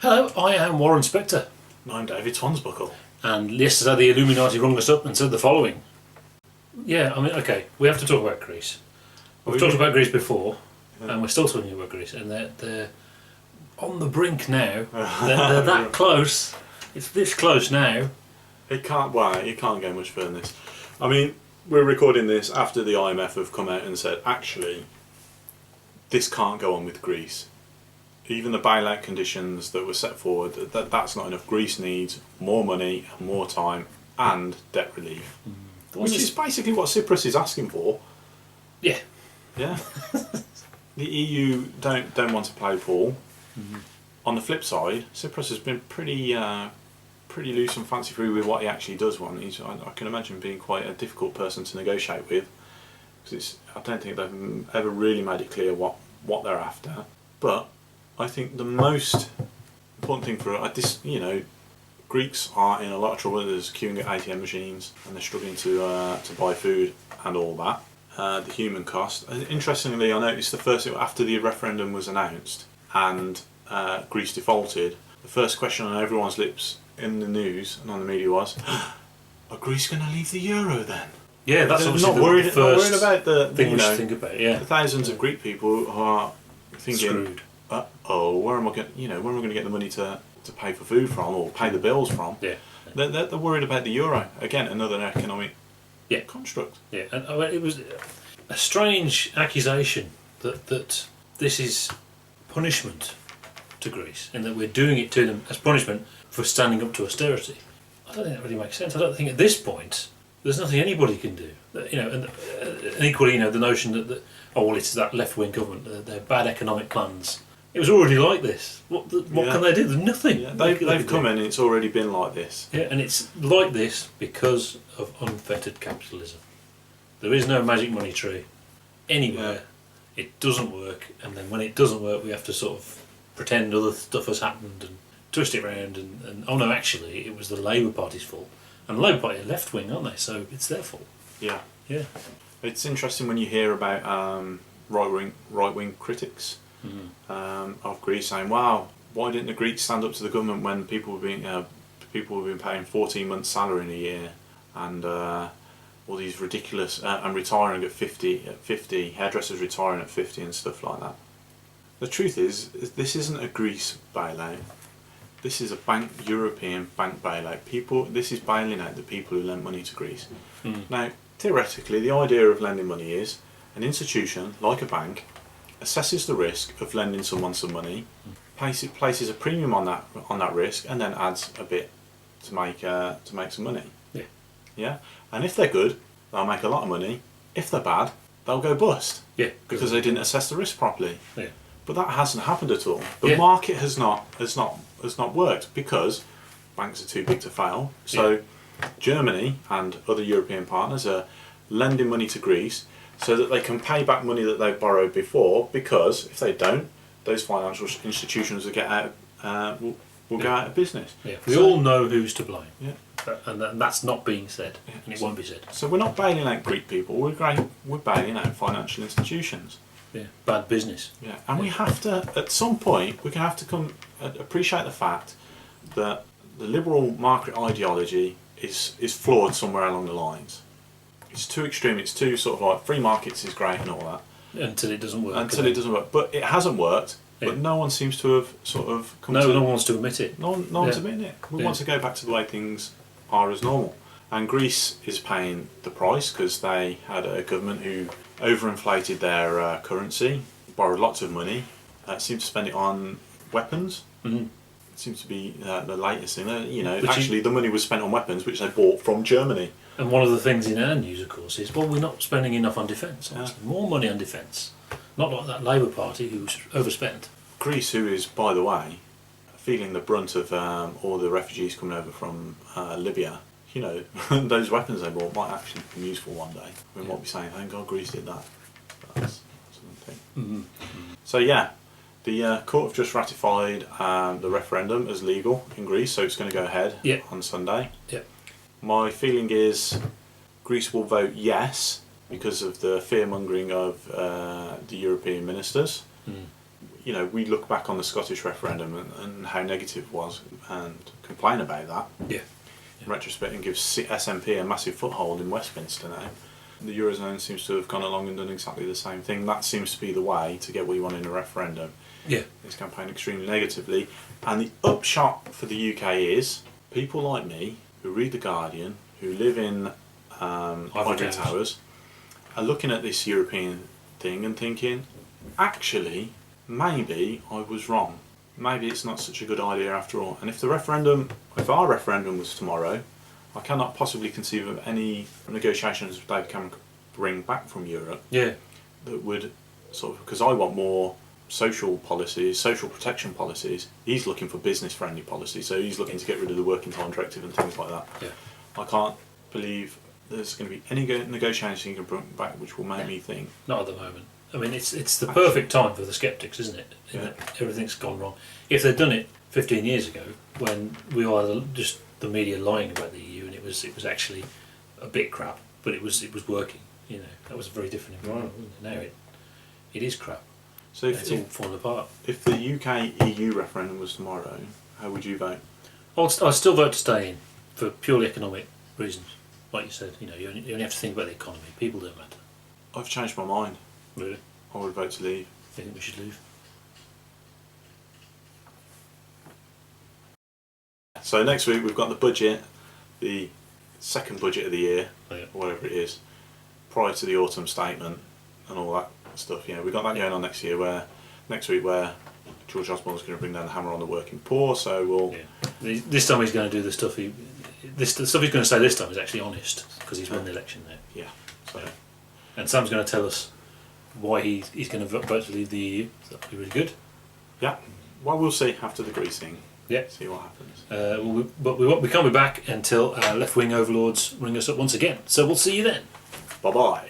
Hello, I am Warren Spector. I'm David Swansbuckle. And yesterday the Illuminati rung us up and said the following. Yeah, I mean, okay, we have to talk about Greece. We've talked about Greece before, and we're still talking about Greece, and they're on the brink now. They're that close. It's this close now. It can't go much further than this. I mean, we're recording this after the IMF have come out and said, actually, this can't go on with Greece. Even the bailout conditions that were set forward, that's not enough. Greece needs more money, more time, and debt relief. Which is basically what Cyprus is asking for. Yeah. Yeah. The EU don't want to play ball. On the flip side, Cyprus has been pretty loose and fancy free with what he actually does want. I can imagine being quite a difficult person to negotiate with, because I don't think they've ever really made it clear what they're after. But I think the most important thing for this, Greeks are in a lot of trouble. There's queuing at ATM machines, and they're struggling to buy food and all that. The human cost. Interestingly, I noticed after the referendum was announced and Greece defaulted, the first question on everyone's lips in the news and on the media was, "Are Greece going to leave the euro then?" Yeah, that's obviously not worried about the thing we should think about. Yeah, the thousands of Greek people who are thinking, screwed. Where am I going to get the money to pay for food from or pay the bills from? Yeah. They're worried about the euro. Again, another economic construct. Yeah, and it was a strange accusation that this is punishment to Greece, and that we're doing it to them as punishment for standing up to austerity. I don't think that really makes sense. I don't think at this point there's nothing anybody can do. And equally, the notion that it's that left-wing government, their bad economic plans. It was already like this. What can they do? There's nothing. Yeah, they've come in and it's already been like this. Yeah, and it's like this because of unfettered capitalism. There is no magic money tree anywhere. Yeah. It doesn't work, and then when it doesn't work, we have to sort of pretend other stuff has happened and twist it around. And oh no, actually, it was the Labour Party's fault. And the Labour Party are left-wing, aren't they? So it's their fault. Yeah. Yeah. It's interesting when you hear about right-wing critics of Greece saying, "Wow, why didn't the Greeks stand up to the government when people were being paying 14 months' salary in a year, and all these ridiculous and retiring at 50, hairdressers retiring at 50 and stuff like that." The truth is this isn't a Greece bailout. This is a European bank bailout. This is bailing out the people who lent money to Greece. Now, theoretically, the idea of lending money is an institution like a bank assesses the risk of lending someone some money, places a premium on that risk, and then adds a bit to make some money. Yeah. Yeah. And if they're good, they'll make a lot of money. If they're bad, they'll go bust. Yeah. Because they didn't assess the risk properly. Yeah. But that hasn't happened at all. The market has not worked because banks are too big to fail. So Germany and other European partners are lending money to Greece so that they can pay back money that they've borrowed before, because if they don't, those financial institutions will go out of business. Yeah. We all know who's to blame. Yeah. And that's not being said, and it won't be said. So we're not bailing out Greek people, we're bailing out financial institutions. Yeah, bad business. Yeah, and we have to, at some point, appreciate the fact that the liberal market ideology is flawed somewhere along the lines. It's too extreme. It's too sort of like free markets is great and all that. Until it doesn't work. But it hasn't worked. Yeah. But no one seems to have sort of come to... No one wants to admit it. No one's admitting it. We want to go back to the way things are as normal. And Greece is paying the price because they had a government who overinflated their currency, borrowed lots of money, seemed to spend it on weapons. It seems to be the latest thing. The money was spent on weapons which they bought from Germany. And one of the things in our news, of course, is, we're not spending enough on defence. More money on defence. Not like that Labour Party who's overspent. Greece, who is, by the way, feeling the brunt of all the refugees coming over from Libya, those weapons they bought might actually be useful one day. We might be saying, thank God Greece did that. That's something. So the court have just ratified the referendum as legal in Greece, so it's going to go ahead on Sunday. Yep. My feeling is Greece will vote yes because of the fear-mongering of the European ministers. you know, we look back on the Scottish referendum and how negative it was and complain about that. Yeah. In retrospect, and gives SNP a massive foothold in Westminster now. The Eurozone seems to have gone along and done exactly the same thing. That seems to be the way to get what you want in a referendum. Yeah. It's campaigned extremely negatively. And the upshot for the UK is people like me who read The Guardian, who live in Ivory Towers, are looking at this European thing and thinking, actually, maybe I was wrong. Maybe it's not such a good idea after all. And if our referendum was tomorrow, I cannot possibly conceive of any negotiations David Cameron could bring back from Europe Yeah. that would sort of, because I want more social policies, social protection policies. He's looking for business-friendly policies, so he's looking to get rid of the working time directive and things like that. Yeah. I can't believe there's going to be any negotiation you can bring back which will make me think. Not at the moment. I mean, it's the perfect time for the sceptics, isn't it? In Yeah. that everything's gone wrong. If they'd done it 15 years ago, when we were just the media lying about the EU, and it was actually a bit crap, but it was working. You know, that was a very different environment, wasn't it? Now it is crap. So It's all falling apart. if the UK EU referendum was tomorrow, how would you vote? I'd still vote to stay in for purely economic reasons. Like you said, you know, you only have to think about the economy. People don't matter. I've changed my mind. Really? I would vote to leave. I think we should leave. So next week we've got the budget, the second budget of the year, Oh, yeah. or whatever it is, prior to the autumn statement and all that stuff. You know, we've got that going on next week where George Osborne's going to bring down the hammer on the working poor. So we'll. Yeah. This time he's going to do the stuff the stuff he's going to say this time is actually honest because he's won the election now. Yeah. So. And Sam's going to tell us why he's going to vote to leave the EU. So that'll be really good. Yeah. Well, we'll see after the Greece thing. Yeah. See what happens. But we can't be back until left-wing overlords ring us up once again. So we'll see you then. Bye bye.